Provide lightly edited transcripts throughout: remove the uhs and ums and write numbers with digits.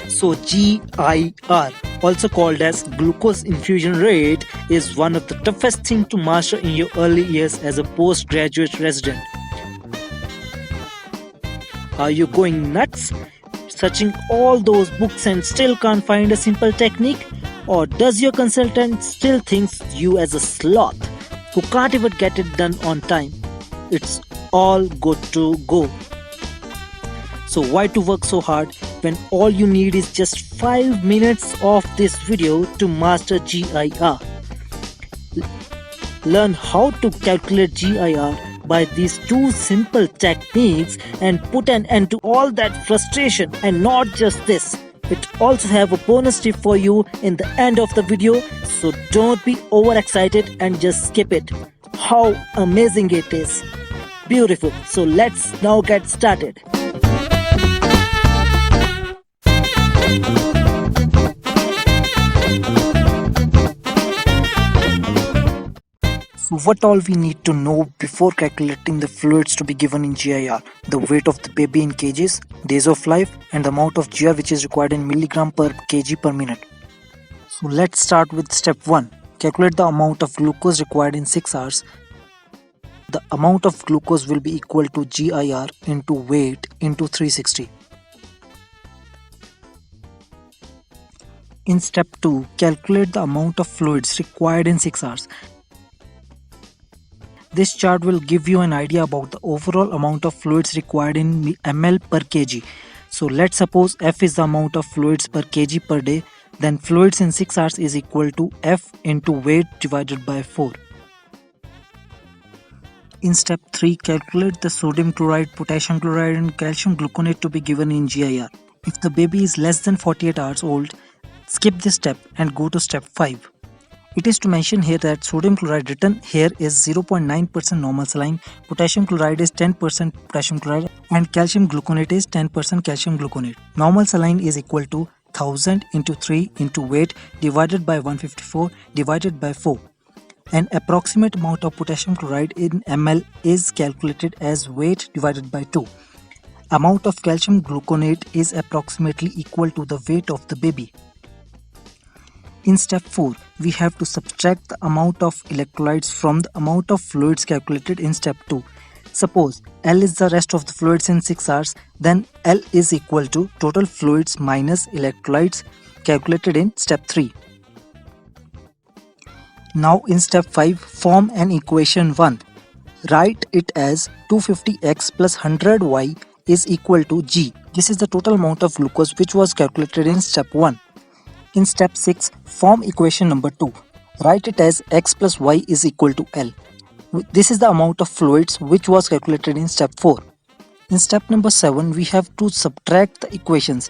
So GIR, also called as glucose infusion rate, is one of the toughest things to master in your early years as a postgraduate resident. Are you going nuts? Searching all those books and still can't find a simple technique? Or does your consultant still thinks you as a sloth who can't even get it done on time? It's all good to go. So why to work so hard when all you need is just 5 minutes of this video to master GIR? Learn how to calculate GIR by these two simple techniques and put an end to all that frustration. And not just this, it also have a bonus tip for you in the end of the video, so don't be overexcited and just skip it. How amazing it is! Beautiful. So let's now get started. So what all we need to know before calculating the fluids to be given in GIR: the weight of the baby in kgs, days of life, and the amount of GR which is required in milligram per kg per minute. So let's start with step 1. Calculate the amount of glucose required in 6 hours. The amount of glucose will be equal to GIR into weight into 360. In step 2, calculate the amount of fluids required in 6 hours. This chart will give you an idea about the overall amount of fluids required in ml per kg. So let's suppose F is the amount of fluids per kg per day, then fluids in 6 hours is equal to F into weight divided by 4. In step 3, calculate the sodium chloride, potassium chloride and calcium gluconate to be given in GIR. If the baby is less than 48 hours old, skip this step and go to step 5. It is to mention here that sodium chloride written here is 0.9% normal saline, potassium chloride is 10% potassium chloride and calcium gluconate is 10% calcium gluconate. Normal saline is equal to 1000 into 3 into weight divided by 154 divided by 4. An approximate amount of potassium chloride in ml is calculated as weight divided by 2. Amount of calcium gluconate is approximately equal to the weight of the baby. In step 4, we have to subtract the amount of electrolytes from the amount of fluids calculated in step 2. Suppose L is the rest of the fluids in 6 hours, then L is equal to total fluids minus electrolytes calculated in step 3. Now in step 5, form an equation 1. Write it as 250x plus 100y is equal to G. This is the total amount of glucose which was calculated in step 1. In step 6, form equation number 2. Write it as x plus y is equal to L. This is the amount of fluids which was calculated in step 4. In step number 7, we have to subtract the equations.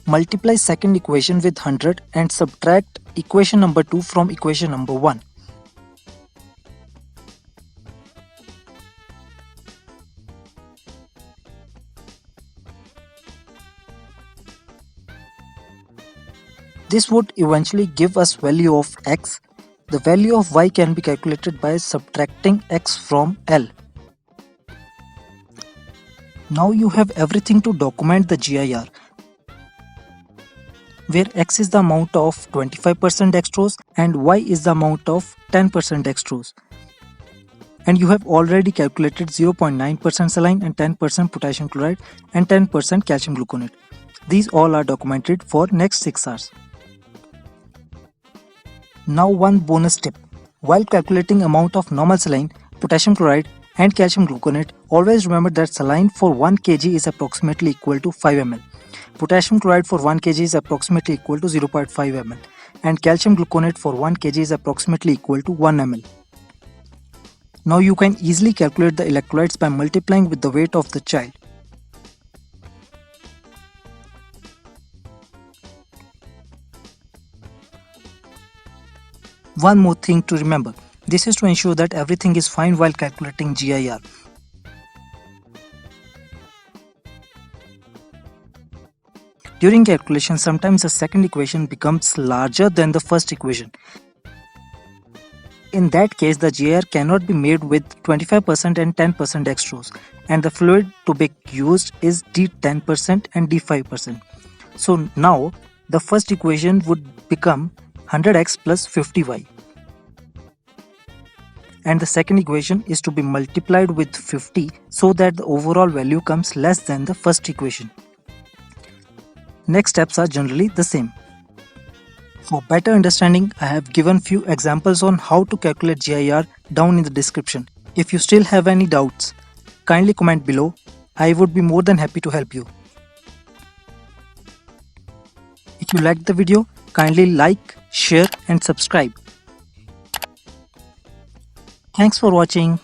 Multiply second equation with 100 and subtract equation number 2 from equation number 1. This would eventually give us value of x. The value of y can be calculated by subtracting x from L. Now you have everything to document the GIR, where x is the amount of 25% dextrose and y is the amount of 10% dextrose. And you have already calculated 0.9% saline and 10% potassium chloride and 10% calcium gluconate. These all are documented for next 6 hours. Now one bonus tip. While calculating amount of normal saline, potassium chloride and calcium gluconate, always remember that saline for 1 kg is approximately equal to 5 ml. Potassium chloride for 1 kg is approximately equal to 0.5 ml and calcium gluconate for 1 kg is approximately equal to 1 ml. Now you can easily calculate the electrolytes by multiplying with the weight of the child. One more thing to remember. This is to ensure that everything is fine while calculating GIR. During calculation, sometimes the second equation becomes larger than the first equation. In that case, the GIR cannot be made with 25% and 10% dextrose, and the fluid to be used is D10% and D5%. So now the first equation would become 100x plus 50y, and the second equation is to be multiplied with 50 so that the overall value comes less than the first equation. Next steps are generally the same. For better understanding, I have given few examples on how to calculate GIR down in the description. If you still have any doubts, kindly comment below. I would be more than happy to help you. If you liked the video, kindly like, share and subscribe. Thanks for watching.